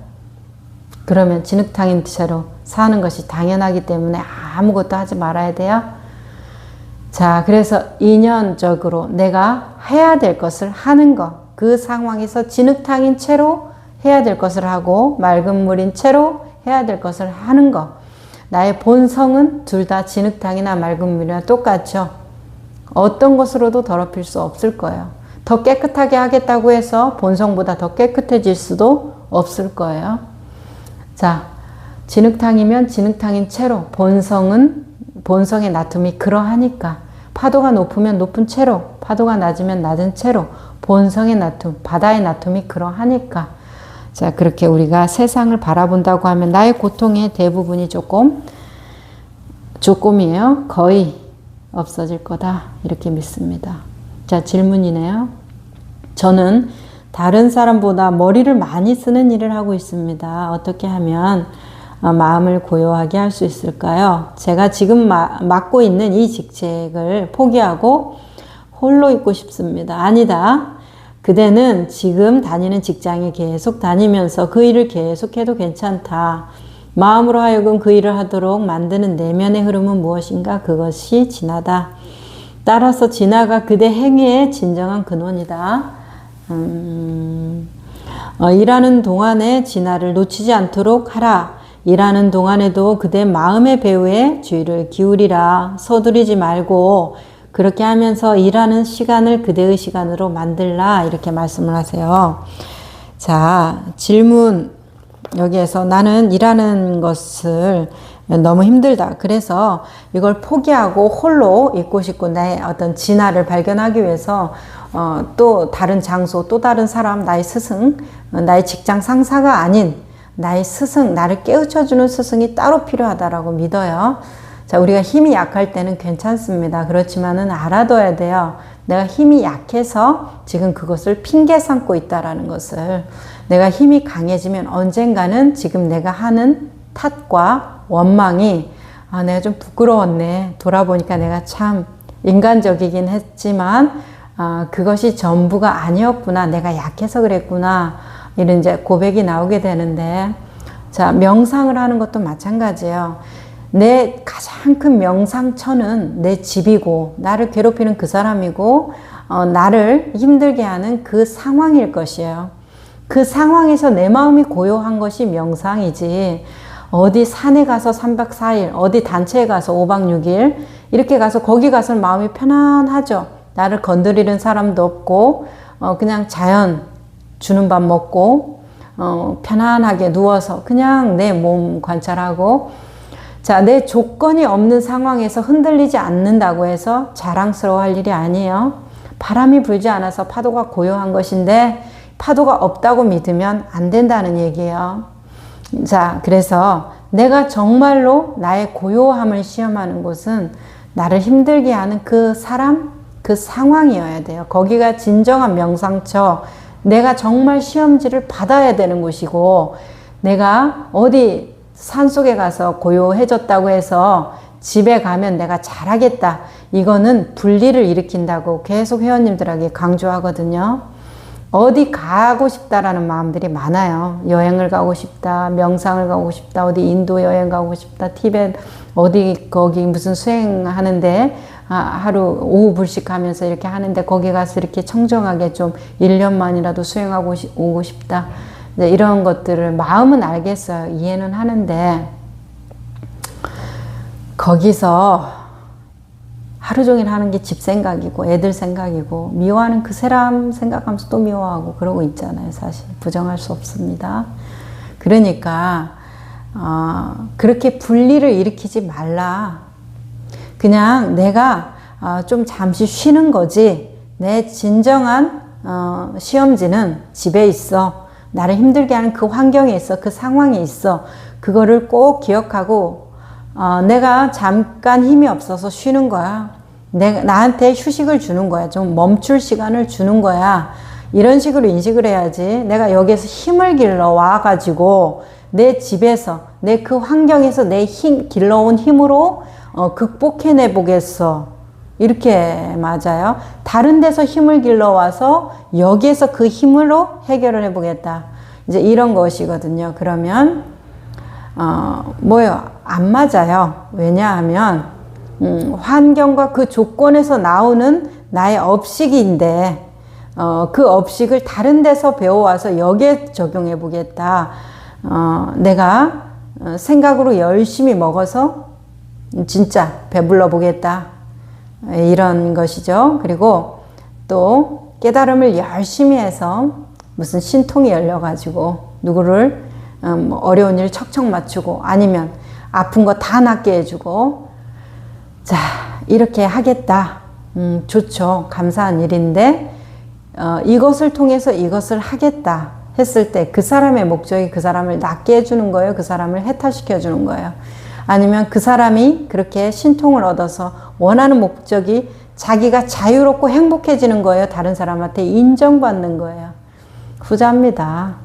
그러면 진흙탕인 채로 사는 것이 당연하기 때문에 아무것도 하지 말아야 돼요. 자, 그래서 인연적으로 내가 해야 될 것을 하는 것, 그 상황에서 진흙탕인 채로 해야 될 것을 하고 맑은 물인 채로 해야 될 것을 하는 것. 나의 본성은 둘 다 진흙탕이나 맑은 물이나 똑같죠. 어떤 것으로도 더럽힐 수 없을 거예요. 더 깨끗하게 하겠다고 해서 본성보다 더 깨끗해질 수도 없을 거예요. 자, 진흙탕이면 진흙탕인 채로 본성의 나툼이 그러하니까 파도가 높으면 높은 채로 파도가 낮으면 낮은 채로 본성의 나툼, 바다의 나툼이 그러하니까 자, 그렇게 우리가 세상을 바라본다고 하면 나의 고통의 대부분이 조금이에요. 거의 없어질 거다. 이렇게 믿습니다. 자, 질문이네요. 저는 다른 사람보다 머리를 많이 쓰는 일을 하고 있습니다. 어떻게 하면 마음을 고요하게 할 수 있을까요? 제가 지금 맡고 있는 이 직책을 포기하고 홀로 있고 싶습니다. 아니다. 그대는 지금 다니는 직장에 계속 다니면서 그 일을 계속해도 괜찮다. 마음으로 하여금 그 일을 하도록 만드는 내면의 흐름은 무엇인가? 그것이 진화다. 따라서 진화가 그대 행위의 진정한 근원이다. 일하는 동안에 진화를 놓치지 않도록 하라. 일하는 동안에도 그대 마음의 배후에 주의를 기울이라. 서두르지 말고 그렇게 하면서 일하는 시간을 그대의 시간으로 만들라. 이렇게 말씀을 하세요. 자, 질문. 여기에서 나는 일하는 것을 너무 힘들다. 그래서 이걸 포기하고 홀로 있고 싶고 나의 어떤 진화를 발견하기 위해서 또 다른 장소, 또 다른 사람, 나의 스승, 나의 직장 상사가 아닌 나의 스승, 나를 깨우쳐주는 스승이 따로 필요하다라고 믿어요. 자, 우리가 힘이 약할 때는 괜찮습니다. 그렇지만은 알아둬야 돼요. 내가 힘이 약해서 지금 그것을 핑계 삼고 있다라는 것을. 내가 힘이 강해지면 언젠가는 지금 내가 하는 탓과 원망이 내가 좀 부끄러웠네. 돌아보니까 내가 참 인간적이긴 했지만 그것이 전부가 아니었구나. 내가 약해서 그랬구나. 이런 이제 고백이 나오게 되는데, 자, 명상을 하는 것도 마찬가지예요. 내 가장 큰 명상처는 내 집이고 나를 괴롭히는 그 사람이고 나를 힘들게 하는 그 상황일 것이에요. 그 상황에서 내 마음이 고요한 것이 명상이지, 어디 산에 가서 3박 4일, 어디 단체에 가서 5박 6일 이렇게 가서 거기 가서 마음이 편안하죠. 나를 건드리는 사람도 없고 그냥 자연 주는 밥 먹고 편안하게 누워서 그냥 내 몸 관찰하고, 자, 내 조건이 없는 상황에서 흔들리지 않는다고 해서 자랑스러워할 일이 아니에요. 바람이 불지 않아서 파도가 고요한 것인데 파도가 없다고 믿으면 안 된다는 얘기예요. 자, 그래서 내가 정말로 나의 고요함을 시험하는 곳은 나를 힘들게 하는 그 사람, 그 상황이어야 돼요. 거기가 진정한 명상처, 내가 정말 시험지를 받아야 되는 곳이고, 내가 어디 산속에 가서 고요해졌다고 해서 집에 가면 내가 잘하겠다. 이거는 분리를 일으킨다고 계속 회원님들에게 강조하거든요. 어디 가고 싶다라는 마음들이 많아요. 여행을 가고 싶다, 명상을 가고 싶다, 어디 인도 여행 가고 싶다, 티벳 어디 거기 무슨 수행하는데 하루 오후 불식하면서 이렇게 하는데 거기 가서 이렇게 청정하게 좀 1년만이라도 수행하고 오고 싶다. 이런 것들을 마음은 알겠어요. 이해는 하는데 거기서 하루 종일 하는 게 집 생각이고 애들 생각이고 미워하는 그 사람 생각하면서 또 미워하고 그러고 있잖아요. 사실 부정할 수 없습니다. 그러니까 그렇게 분리를 일으키지 말라. 그냥 내가 좀 잠시 쉬는 거지, 내 진정한 시험지는 집에 있어. 나를 힘들게 하는 그 환경에 있어. 그 상황에 있어. 그거를 꼭 기억하고 내가 잠깐 힘이 없어서 쉬는 거야. 나한테 휴식을 주는 거야. 좀 멈출 시간을 주는 거야. 이런 식으로 인식을 해야지. 내가 여기에서 힘을 길러 와가지고 내 집에서, 내 그 환경에서 내 길러온 힘으로 극복해내 보겠어. 이렇게 맞아요. 다른 데서 힘을 길러와서 여기에서 그 힘으로 해결을 해보겠다. 이제 이런 것이거든요. 그러면 뭐요? 안 맞아요. 왜냐하면 환경과 그 조건에서 나오는 나의 업식인데 그 업식을 다른 데서 배워와서 여기에 적용해 보겠다. 내가 생각으로 열심히 먹어서 진짜 배불러 보겠다. 이런 것이죠. 그리고 또 깨달음을 열심히 해서 무슨 신통이 열려가지고 누구를 어려운 일 척척 맞추고 아니면 아픈 거 다 낫게 해주고, 자, 이렇게 하겠다. 좋죠. 감사한 일인데 이것을 통해서 이것을 하겠다 했을 때 그 사람의 목적이 그 사람을 낫게 해주는 거예요? 그 사람을 해탈시켜 주는 거예요? 아니면 그 사람이 그렇게 신통을 얻어서 원하는 목적이 자기가 자유롭고 행복해지는 거예요? 다른 사람한테 인정받는 거예요? 후자입니다.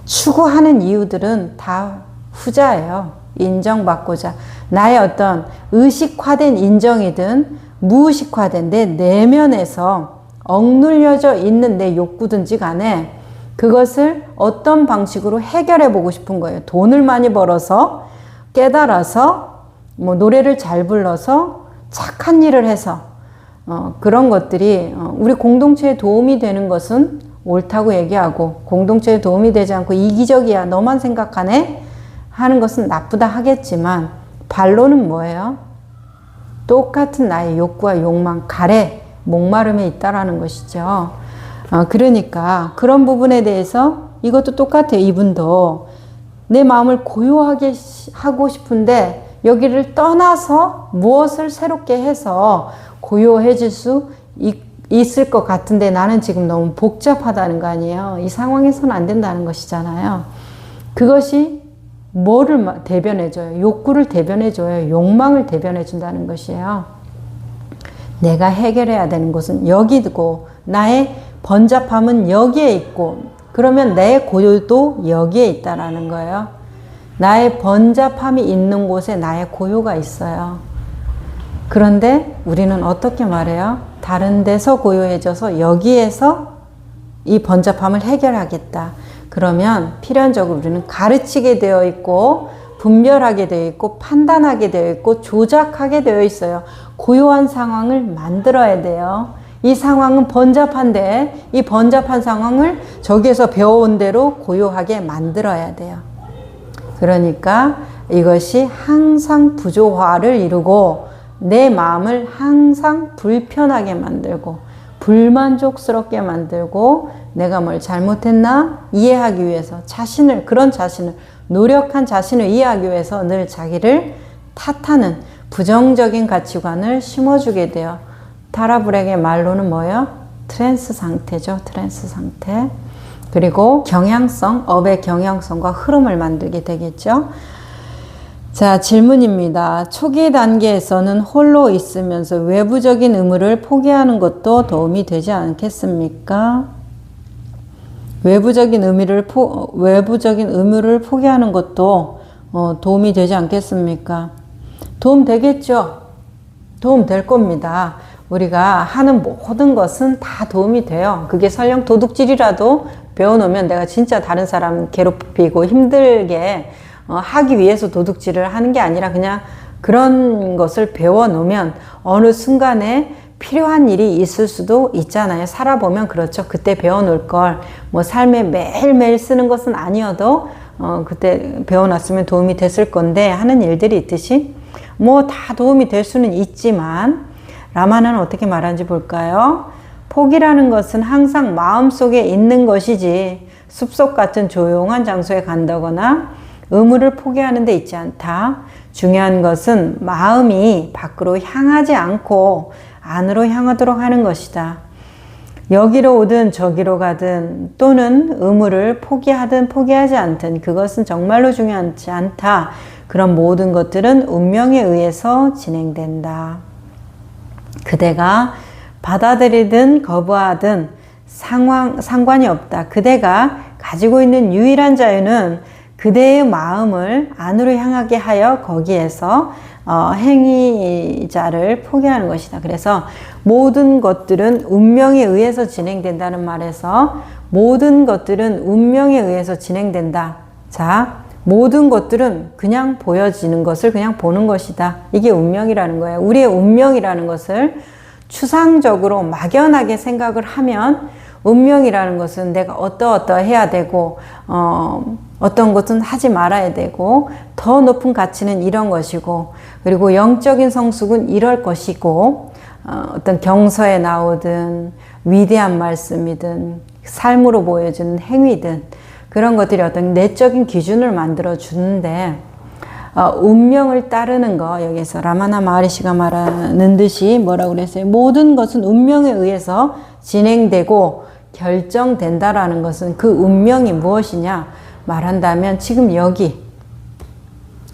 추구하는 이유들은 다 후자예요. 인정받고자. 나의 어떤 의식화된 인정이든 무의식화된 내 내면에서 억눌려져 있는 내 욕구든지 간에 그것을 어떤 방식으로 해결해 보고 싶은 거예요. 돈을 많이 벌어서, 깨달아서, 뭐 노래를 잘 불러서, 착한 일을 해서 그런 것들이 우리 공동체에 도움이 되는 것은 옳다고 얘기하고 공동체에 도움이 되지 않고 이기적이야 너만 생각하네 하는 것은 나쁘다 하겠지만 반론은 뭐예요? 똑같은 나의 욕구와 욕망, 가래, 목마름에 있다라는 것이죠. 그러니까 그런 부분에 대해서 이것도 똑같아요. 이분도 내 마음을 고요하게 하고 싶은데 여기를 떠나서 무엇을 새롭게 해서 고요해질 수 있을 것 같은데 나는 지금 너무 복잡하다는 거 아니에요. 이 상황에서는 안 된다는 것이잖아요. 그것이 뭐를 대변해줘요? 욕구를 대변해줘요. 욕망을 대변해준다는 것이에요. 내가 해결해야 되는 것은 여기고 나의 번잡함은 여기에 있고 그러면 내 고요도 여기에 있다라는 거예요. 나의 번잡함이 있는 곳에 나의 고요가 있어요. 그런데 우리는 어떻게 말해요? 다른 데서 고요해져서 여기에서 이 번잡함을 해결하겠다. 그러면 필연적으로 우리는 가르치게 되어 있고 분별하게 되어 있고 판단하게 되어 있고 조작하게 되어 있어요. 고요한 상황을 만들어야 돼요. 이 상황은 번잡한데 이 번잡한 상황을 저기에서 배워온 대로 고요하게 만들어야 돼요. 그러니까 이것이 항상 부조화를 이루고 내 마음을 항상 불편하게 만들고 불만족스럽게 만들고 내가 뭘 잘못했나 이해하기 위해서 그런 자신을 노력한 자신을 이해하기 위해서 늘 자기를 탓하는 부정적인 가치관을 심어주게 돼요. 타라브렉의 말로는 뭐예요? 트랜스 상태죠. 트랜스 상태. 그리고 경향성, 업의 경향성과 흐름을 만들게 되겠죠. 자, 질문입니다. 초기 단계에서는 홀로 있으면서 외부적인 의무를 포기하는 것도 도움이 되지 않겠습니까? 외부적인 의무를 포기하는 것도 도움이 되지 않겠습니까? 도움 되겠죠? 도움 될 겁니다. 우리가 하는 모든 것은 다 도움이 돼요. 그게 설령 도둑질이라도 배워놓으면 내가 진짜 다른 사람 괴롭히고 힘들게 하기 위해서 도둑질을 하는 게 아니라 그냥 그런 것을 배워놓으면 어느 순간에 필요한 일이 있을 수도 있잖아요. 살아보면 그렇죠. 그때 배워놓을 걸 뭐 삶에 매일매일 쓰는 것은 아니어도 그때 배워놨으면 도움이 됐을 건데 하는 일들이 있듯이 뭐 다 도움이 될 수는 있지만 라마는 어떻게 말하는지 볼까요? 포기라는 것은 항상 마음속에 있는 것이지 숲속 같은 조용한 장소에 간다거나 의무를 포기하는 데 있지 않다. 중요한 것은 마음이 밖으로 향하지 않고 안으로 향하도록 하는 것이다. 여기로 오든 저기로 가든 또는 의무를 포기하든 포기하지 않든 그것은 정말로 중요하지 않다. 그런 모든 것들은 운명에 의해서 진행된다. 그대가 받아들이든 거부하든 상관이 없다. 그대가 가지고 있는 유일한 자유는 그대의 마음을 안으로 향하게 하여 거기에서 행위자를 포기하는 것이다. 그래서 모든 것들은 운명에 의해서 진행된다는 말에서 모든 것들은 운명에 의해서 진행된다. 자, 모든 것들은 그냥 보여지는 것을 그냥 보는 것이다. 이게 운명이라는 거예요. 우리의 운명이라는 것을 추상적으로 막연하게 생각을 하면 운명이라는 것은 내가 어떠해야 되고 어떤 것은 하지 말아야 되고 더 높은 가치는 이런 것이고 그리고 영적인 성숙은 이럴 것이고 어떤 경서에 나오든 위대한 말씀이든 삶으로 보여주는 행위든 그런 것들이 어떤 내적인 기준을 만들어 주는데 운명을 따르는 거 여기서 라마나 마하리시가 말하는 듯이 뭐라고 그랬어요? 모든 것은 운명에 의해서 진행되고 결정된다라는 것은 그 운명이 무엇이냐 말한다면 지금 여기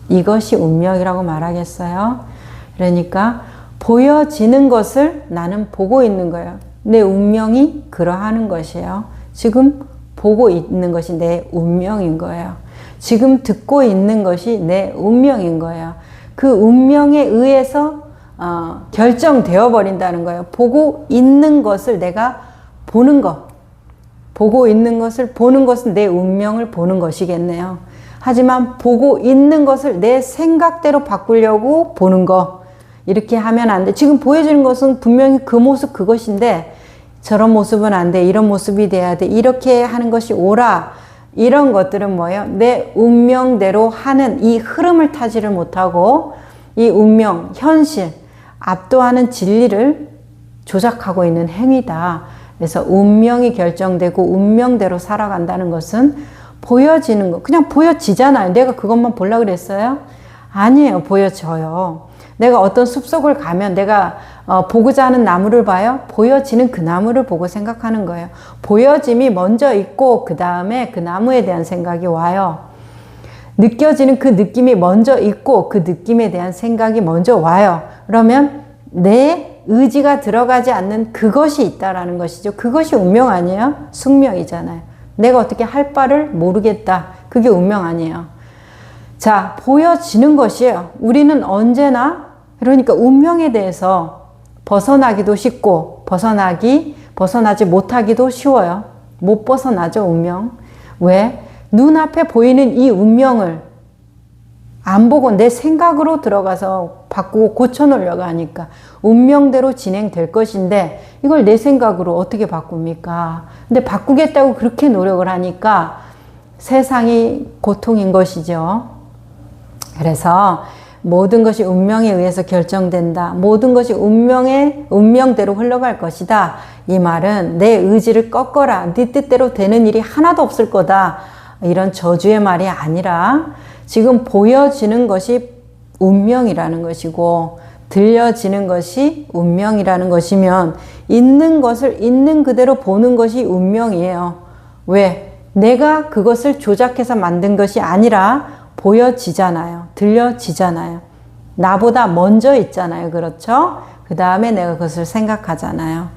이것이 운명이라고 말하겠어요. 그러니까 보여지는 것을 나는 보고 있는 거예요. 내 운명이 그러하는 것이에요. 지금 보고 있는 것이 내 운명인 거예요. 지금 듣고 있는 것이 내 운명인 거예요. 그 운명에 의해서 결정되어 버린다는 거예요. 보고 있는 것을 내가 보는 것. 보고 있는 것을 보는 것은 내 운명을 보는 것이겠네요. 하지만 보고 있는 것을 내 생각대로 바꾸려고 보는 거. 이렇게 하면 안 돼. 지금 보여지는 것은 분명히 그 모습 그것인데 저런 모습은 안 돼. 이런 모습이 돼야 돼. 이렇게 하는 것이 옳아. 이런 것들은 뭐예요? 내 운명대로 하는 이 흐름을 타지를 못하고 이 운명, 현실, 압도하는 진리를 조작하고 있는 행위다. 그래서 운명이 결정되고 운명대로 살아간다는 것은 보여지는 거, 그냥 보여지잖아요. 내가 그것만 보려고 그랬어요? 아니에요. 보여져요. 내가 어떤 숲속을 가면 내가 보고자 하는 나무를 봐요. 보여지는 그 나무를 보고 생각하는 거예요. 보여짐이 먼저 있고 그 다음에 그 나무에 대한 생각이 와요. 느껴지는 그 느낌이 먼저 있고 그 느낌에 대한 생각이 먼저 와요. 그러면 내 의지가 들어가지 않는 그것이 있다라는 것이죠. 그것이 운명 아니에요? 숙명이잖아요. 내가 어떻게 할 바를 모르겠다. 그게 운명 아니에요. 자, 보여지는 것이에요. 우리는 언제나 그러니까 운명에 대해서 벗어나기도 쉽고 벗어나지 못하기도 쉬워요. 못 벗어나죠, 운명. 왜? 눈앞에 보이는 이 운명을 안 보고 내 생각으로 들어가서 바꾸고 고쳐놓으려고 하니까 운명대로 진행될 것인데 이걸 내 생각으로 어떻게 바꿉니까? 근데 바꾸겠다고 그렇게 노력을 하니까 세상이 고통인 것이죠. 그래서 모든 것이 운명에 의해서 결정된다. 모든 것이 운명대로 흘러갈 것이다. 이 말은 내 의지를 꺾어라. 네 뜻대로 되는 일이 하나도 없을 거다. 이런 저주의 말이 아니라 지금 보여지는 것이 운명이라는 것이고 들려지는 것이 운명이라는 것이면 있는 것을 있는 그대로 보는 것이 운명이에요. 왜? 내가 그것을 조작해서 만든 것이 아니라 보여지잖아요. 들려지잖아요. 나보다 먼저 있잖아요. 그렇죠? 그 다음에 내가 그것을 생각하잖아요.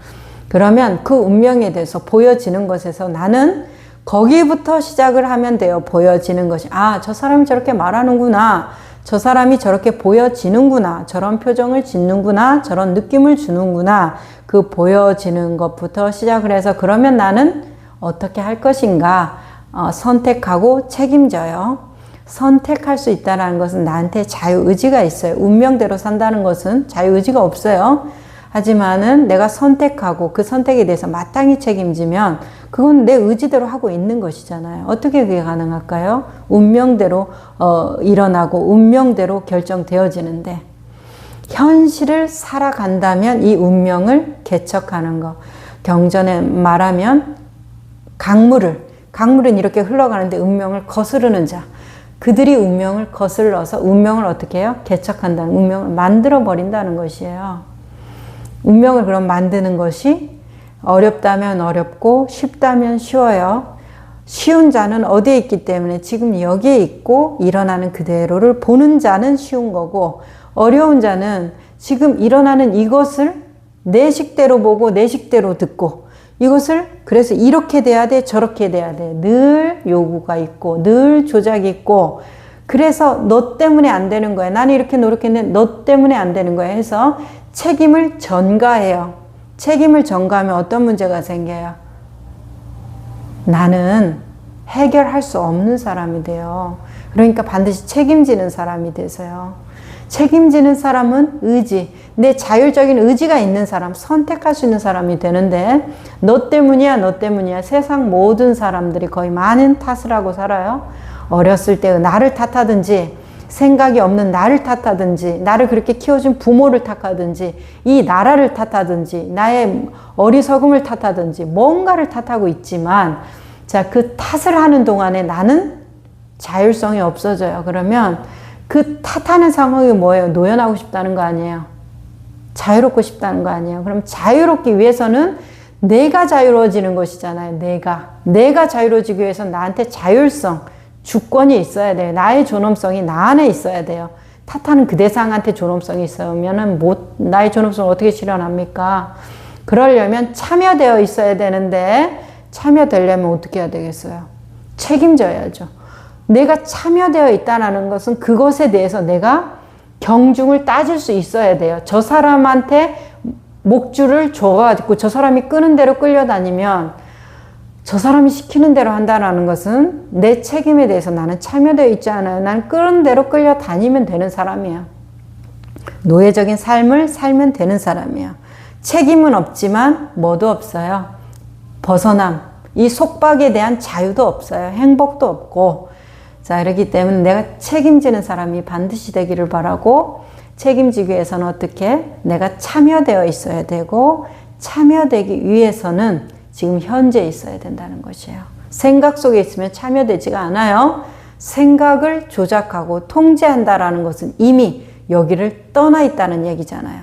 그러면 그 운명에 대해서 보여지는 것에서 나는 거기부터 시작을 하면 돼요. 보여지는 것이. 아, 저 사람이 저렇게 말하는구나. 저 사람이 저렇게 보여지는구나. 저런 표정을 짓는구나. 저런 느낌을 주는구나. 그 보여지는 것부터 시작을 해서 그러면 나는 어떻게 할 것인가 선택하고 책임져요. 선택할 수 있다는 것은 나한테 자유의지가 있어요. 운명대로 산다는 것은 자유의지가 없어요. 하지만은 내가 선택하고 그 선택에 대해서 마땅히 책임지면 그건 내 의지대로 하고 있는 것이잖아요. 어떻게 그게 가능할까요? 운명대로 일어나고 운명대로 결정되어지는데 현실을 살아간다면 이 운명을 개척하는 것. 경전에 말하면 강물은 이렇게 흘러가는데 운명을 거스르는 자. 그들이 운명을 거슬러서 운명을 어떻게 해요? 개척한다는, 운명을 만들어버린다는 것이에요. 운명을 그럼 만드는 것이 어렵다면 어렵고 쉽다면 쉬워요. 쉬운 자는 어디에 있기 때문에 지금 여기에 있고 일어나는 그대로를 보는 자는 쉬운 거고 어려운 자는 지금 일어나는 이것을 내 식대로 보고 내 식대로 듣고 이것을 그래서 이렇게 돼야 돼 저렇게 돼야 돼 늘 요구가 있고 늘 조작이 있고 그래서 너 때문에 안 되는 거야. 나는 이렇게 노력했는데 너 때문에 안 되는 거야 해서 책임을 전가해요. 책임을 전가하면 어떤 문제가 생겨요? 나는 해결할 수 없는 사람이 돼요. 그러니까 반드시 책임지는 사람이 되세요. 책임지는 사람은 의지, 내 자율적인 의지가 있는 사람, 선택할 수 있는 사람이 되는데 너 때문이야. 세상 모든 사람들이 거의 많은 탓을 하고 살아요. 어렸을 때 나를 탓하든지 생각이 없는 나를 탓하든지 나를 그렇게 키워준 부모를 탓하든지 이 나라를 탓하든지 나의 어리석음을 탓하든지 뭔가를 탓하고 있지만 자, 그 탓을 하는 동안에 나는 자율성이 없어져요. 그러면 그 탓하는 상황이 뭐예요? 노연하고 싶다는 거 아니에요? 자유롭고 싶다는 거 아니에요? 그럼 자유롭기 위해서는 내가 자유로워지는 것이잖아요. 내가 자유로워지기 위해서 나한테 자율성, 주권이 있어야 돼요. 나의 존엄성이 나 안에 있어야 돼요. 탓하는 그 대상한테 존엄성이 있으면은 나의 존엄성을 어떻게 실현합니까? 그러려면 참여되어 있어야 되는데 참여되려면 어떻게 해야 되겠어요? 책임져야죠. 내가 참여되어 있다는 것은 그것에 대해서 내가 경중을 따질 수 있어야 돼요. 저 사람한테 목줄을 줘가지고 저 사람이 끄는 대로 끌려다니면 저 사람이 시키는 대로 한다는 것은 내 책임에 대해서 나는 참여되어 있지 않아요. 난 끄는 대로 끌려다니면 되는 사람이에요. 노예적인 삶을 살면 되는 사람이에요. 책임은 없지만 뭐도 없어요. 벗어남. 이 속박에 대한 자유도 없어요. 행복도 없고. 자, 그렇기 때문에 내가 책임지는 사람이 반드시 되기를 바라고, 책임지기 위해서는 어떻게? 내가 참여되어 있어야 되고, 참여되기 위해서는 지금 현재 있어야 된다는 것이에요. 생각 속에 있으면 참여되지가 않아요. 생각을 조작하고 통제한다라는 것은 이미 여기를 떠나 있다는 얘기잖아요.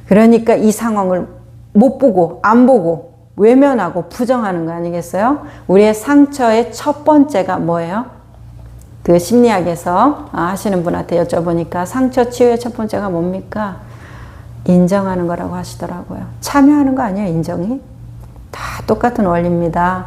그러니까 이 상황을 못 보고, 안 보고, 외면하고 부정하는 거 아니겠어요? 우리의 상처의 첫 번째가 뭐예요? 그 심리학에서 하시는 분한테 여쭤보니까 상처 치유의 첫 번째가 뭡니까? 인정하는 거라고 하시더라고요. 참여하는 거 아니에요, 인정이? 다 똑같은 원리입니다.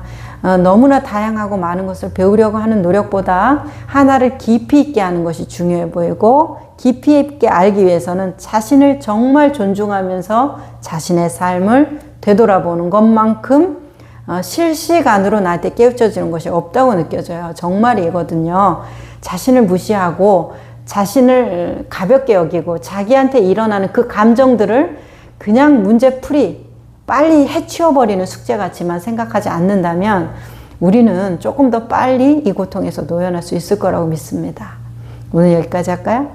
너무나 다양하고 많은 것을 배우려고 하는 노력보다 하나를 깊이 있게 하는 것이 중요해 보이고, 깊이 있게 알기 위해서는 자신을 정말 존중하면서 자신의 삶을 되돌아보는 것만큼 실시간으로 나한테 깨우쳐지는 것이 없다고 느껴져요. 정말이거든요. 자신을 무시하고 자신을 가볍게 여기고 자기한테 일어나는 그 감정들을 그냥 문제풀이 빨리 해치워버리는 숙제같이만 생각하지 않는다면 우리는 조금 더 빨리 이 고통에서 놓여날 수 있을 거라고 믿습니다. 오늘 여기까지 할까요?